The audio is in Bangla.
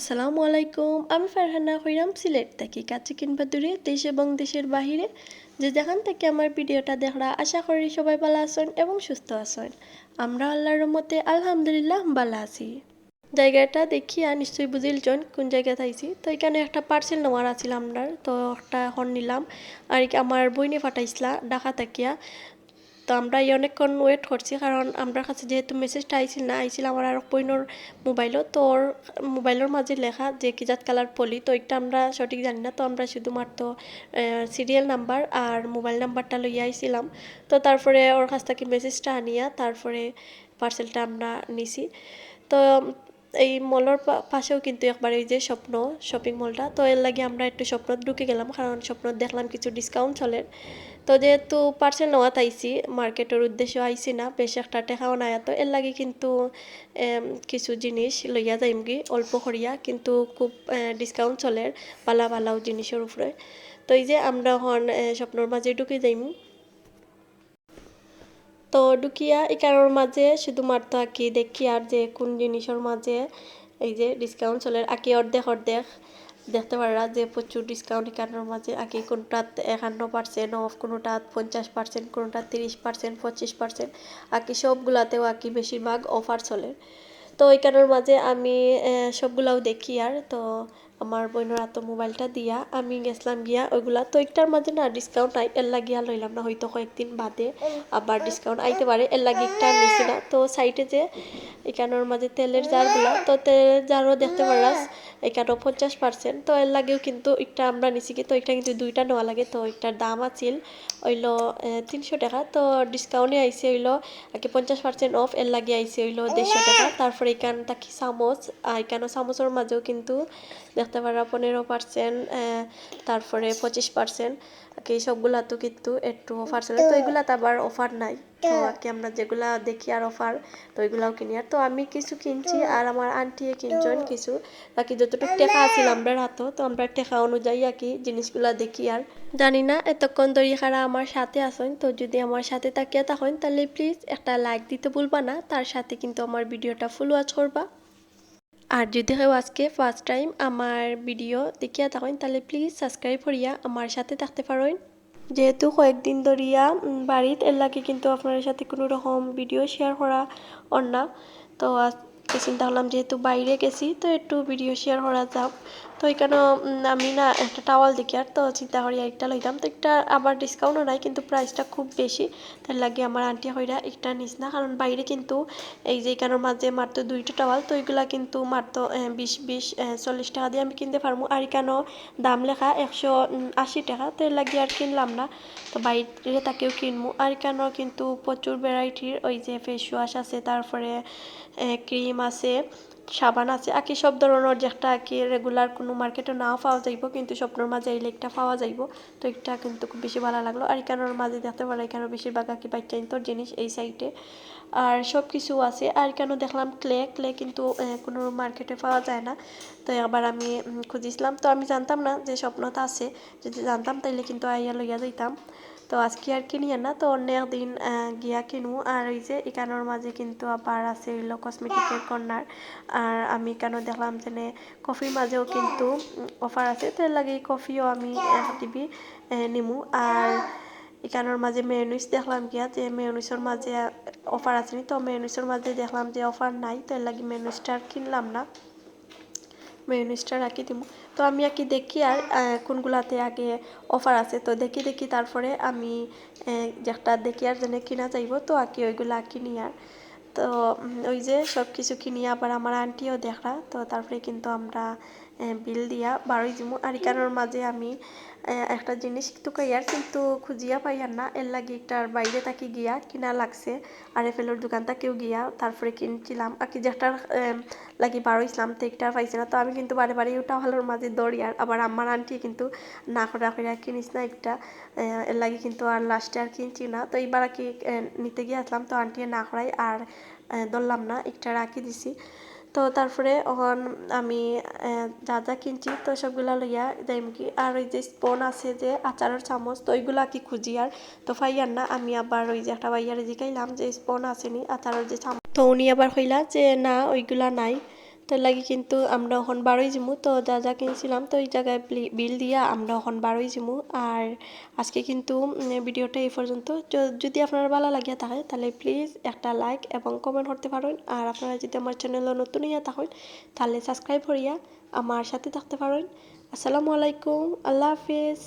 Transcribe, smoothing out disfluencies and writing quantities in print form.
আসসালামু আলাইকুম। আমি ফারহানা কইরাম সিলেট থাকি। কাছে কিংবা দূরে, দেশ এবং দেশের বাহিরে যে যেখান থেকে আমার ভিডিওটা দেখরা, আশা করি সবাই ভালো আছেন এবং সুস্থ আছেন। আমরা আল্লাহর রহমতে আলহামদুলিল্লাহ ভালো আছি। জায়গাটা দেখিয়া নিশ্চয়ই বুঝিলছেন কোন জায়গাতে আইছি। তো এখানে একটা পার্সেল নেওয়ার আছিল আমরা, তো একটা হন নিলাম। আর আমার বইনে পাঠাইছিলা ঢাকা থাকিয়া। তো আমরা অনেকক্ষণ ওয়েট করছি, কারণ আমরা কাছে যেহেতু মেসেজটা আইছিল আমার আর বইনোর মোবাইলও, তো ওর মোবাইলের মাঝে লেখা যে কি জাত কালার পলি, তো এটা আমরা সঠিক জানি না। তো আমরা শুধুমাত্র সিরিয়াল নাম্বার আর মোবাইল নাম্বারটা লইয়া আইছিলাম। তো তারপরে ওর কাছ থেকে মেসেজটা আনিয়া তারপরে পার্সেলটা আমরা নিছি। তো এই মলের পাশেও কিন্তু একবার এই যে স্বপ্ন শপিং মলটা, তো এর লাগে আমরা একটু স্বপ্ন ঢুকে গেলাম, কারণ স্বপ্ন দেখলাম কিছু ডিসকাউন্ট চলে। তো যেহেতু পার্সেল নেওয়াত আইছি, মার্কেটের উদ্দেশ্য আইছি না, বেশ একটা টেকাও নাই, তো এর লাগে কিন্তু কিছু জিনিস লইয়া যাইমগি অল্প করিয়া, কিন্তু খুব ডিসকাউন্ট চলে পালা পালাও জিনিসের উপরে। তো এই যে আমরা হন স্বপ্নর মাঝে ঢুকে যাইম। তো ঢুকিয়া এখানোর মাঝে শুধুমাত্র আঁকি দেখি আর যে কোন জিনিসের মাঝে এই যে ডিসকাউন্ট চলে, আঁকি অর্ধেক অর্ধেক দেখতে পারা যে প্রচুর ডিসকাউন্ট এখানোর মাঝে। আঁকি কোনটাত 51% অফ, কোনোটাত 50%, কোনোটাত 30%, 25%, আঁকি সবগুলাতেও আঁকি বেশিরভাগ অফার চলে। তো ওইখানের মাঝে আমি সবগুলাও দেখি। আর তো আমার বোনের হাতে মোবাইলটা দিয়া আমি গেছিলাম গিয়া ওইগুলা, তো একটার মাঝে না ডিসকাউন্ট আই, এর লাগিয়া লইলাম না, হয়তো কয়েকদিন বাদে আবার ডিসকাউন্ট আইতে পারে, এর লাগে একটা নিছি না। তো সাইডে যে এখানোর মাঝে তেলের জারগুলা, তো তেলের জারও দেখতে পারাস এখানেও 50%, তো এর লাগেও কিন্তু একটা আমরা নিছি কি, তো একটা কিন্তু দুইটা নেওয়া লাগে। তো একটার দাম আছিল হইলো 300 টাকা, তো ডিসকাউন্টে আইসে হইলো আর কি 50% অফ, এর লাগে আইসে হইলো 150 টাকা। তারপরে এখান থাকি চামচ, এখানে চামচের মাঝেও কিন্তু দেখতে পারা 15%, তারপরে 25%, এই সবগুলা তো কিন্তু একটু অফার চলে। তো এগুলাতে আবার অফার নাই, তো আর কি আমরা যেগুলা দেখি আর অফার, তো ওইগুলাও কিনি। আর তো আমি কিছু কিনছি আর আমার আন্টিয়ে কিনছেন কিছু, বাকি যতটুকু টেকা আছিল আমরা হাতও, তো আমরা টেকা অনুযায়ী আর কি জিনিসগুলা দেখি। আর জানি না এতক্ষণ ধরে যারা আমার সাথে আসেন, তো যদি আমার সাথে তাকিয়ে থাকেন তাহলে প্লিজ একটা লাইক দিতে ভুলবা না, তার সাথে কিন্তু আমার ভিডিওটা ফুল ওয়াচ করবা। আর যদি কেউ আজকে ফার্স্ট টাইম আমার ভিডিও দেখিয়া থাকেন তাহলে প্লিজ সাবস্ক্রাইব করিয়া আমার সাথে থাকতে পারেন। যেহেতু কয়েকদিন ধরিয়া বাড়িতে এর লাগে কিন্তু আপনার সাথে কোনো রকম ভিডিও শেয়ার করা ওর না। তো আজকে চিন্তা করলাম যেহেতু বাইরে গেছি, তো একটু ভিডিও শেয়ার করা যাক। তো এখানে আমি না একটা টাওয়াল দেখি, আর তো চিন্তা করি একটা লইতাম, তো একটা আবার ডিসকাউন্টও নাই, কিন্তু প্রাইসটা খুব বেশি, তার লাগে আমার আন্টি হইরা একটা নিস না, কারণ বাইরে কিন্তু এই যে এখানের মাঝে মাত্র দুইটা টাওয়াল, তো এগুলা কিন্তু মাত্র 20-40 টাকা দিয়ে আমি কিনতে পারবো। আর এখানেও দাম লেখা 180 টাকা, তো এর লাগে আর কিনলাম না, তো বাইরে তাকেও কিনবো। আর এখানেও কিন্তু প্রচুর ভ্যারাইটির ওই যে ফেস ওয়াশ আছে, তারপরে ক্রিম আছে, সাবান আছে, আর কি সব ধরনের যে একটা আর কি রেগুলার কোনো মার্কেটে নাও পাওয়া যাইব, কিন্তু স্বপ্নের মাঝে এই লেকটা পাওয়া যাইব। তো এটা কিন্তু খুব বেশি ভালো লাগলো। আর এখানের মাঝে দেখতে পারো এখানে বেশিরভাগ আর কি বাচ্চাইন্তর জিনিস এই সাইডে আর সব কিছু আছে। আর কেন দেখলাম ক্লে কিন্তু কোনো মার্কেটে পাওয়া যায় না, তো আবার আমি খুঁজিছিলাম, তো আমি জানতাম না যে স্বপ্নতা আছে, যদি জানতাম তাইলে কিন্তু আইয়া লইয়া যাইতাম। তো আজকে আর কিনি না, তো অন্য একদিন গিয়া কিনবো। আর ওই যে এখানোর মাঝে কিন্তু আবার আছে হইলো কসমেটিকের কর্নার, আর আমি কেন দেখলাম যে কফির মাঝেও কিন্তু অফার আছে, তো এর লাগে কফিও আমি দিবি নিমু। আর এখানোর মাঝে মেয়নিজ দেখলাম গিয়া যে মেয়নিজের মাঝে অফার আছে, তো মেয়নিজের মাঝে দেখলাম যে অফার নাই, তো এর লাগে মেয়নিজটা আর কিনলাম না, মেয়নিজটা রাখি দিব। তো আমি আর কি দেখি আর কোনগুলাতে আগে অফার আছে, তো দেখি তারপরে আমি যেটা দেখি আর যেন কিনা যাইব, তো আর কি ওইগুলা কিনি। আর তো ওই যে সব কিছু কিনি আবার আমার আন্টিও দেখা, তো তারপরে কিন্তু আমরা বিল দিয়া বারোই দিব। আর এখানোর মাঝে আমি একটা জিনিস টুকাইয়ার কিন্তু খুঁজিয়া পাইয়ার না, এর লাগে একটার বাইরে তাকে গিয়া কিনা লাগছে, আর এফেলের দোকান তাকেও গিয়া তারপরে কিনছিলাম আর কি, যেটার লাগি বারোইছিলাম তো একটা পাইছে না। তো আমি কিন্তু বারে বারে ওটা ভালোর মাঝে দৌড়ি, আর আবার আমার আন্টি কিন্তু না করা করে কিনিস না একটা, এর লাগে কিন্তু আর লাস্টে আর কিনছি না। তো এইবার আর কি নিতে গিয়ে আসলাম, তো আন্টি না করাই আর ধরলাম না, একটা রাখি দিছি। তো তারপরে এখন আমি যা যা কিনছি তো সবগুলা লইয়া যাইম কি। আর ওই যে স্পুন আছে যে আচারের চামচ, তো ওইগুলা কি খুঁজি আর তো ফাইয়ার না, আমি আবার ওই যে একটা ভাইয়ারে জিগাইলাম যে স্পুন আসেনি আচারের যে চামচ, তো উনি আবার কইলা যে না ওইগুলা নাই। তো লাগি কিন্তু আমরা এখন বারোই যাবো তো যা যা কিনছিলাম তো এই জায়গায় বিল দিয়া আমরা এখন বারোই যাবো আর আজকে কিন্তু ভিডিওটা এই পর্যন্ত যদি আপনার ভালো লাগিয়া থাকে তাহলে প্লিজ একটা লাইক এবং কমেন্ট করতে পারেন আর আপনারা যদি আমার চ্যানেলে নতুন হইয়া থাকেন তাহলে সাবস্ক্রাইব করিয়া আমার সাথে থাকতে পারেন আসসালামু আলাইকুম আল্লাহ হাফিজ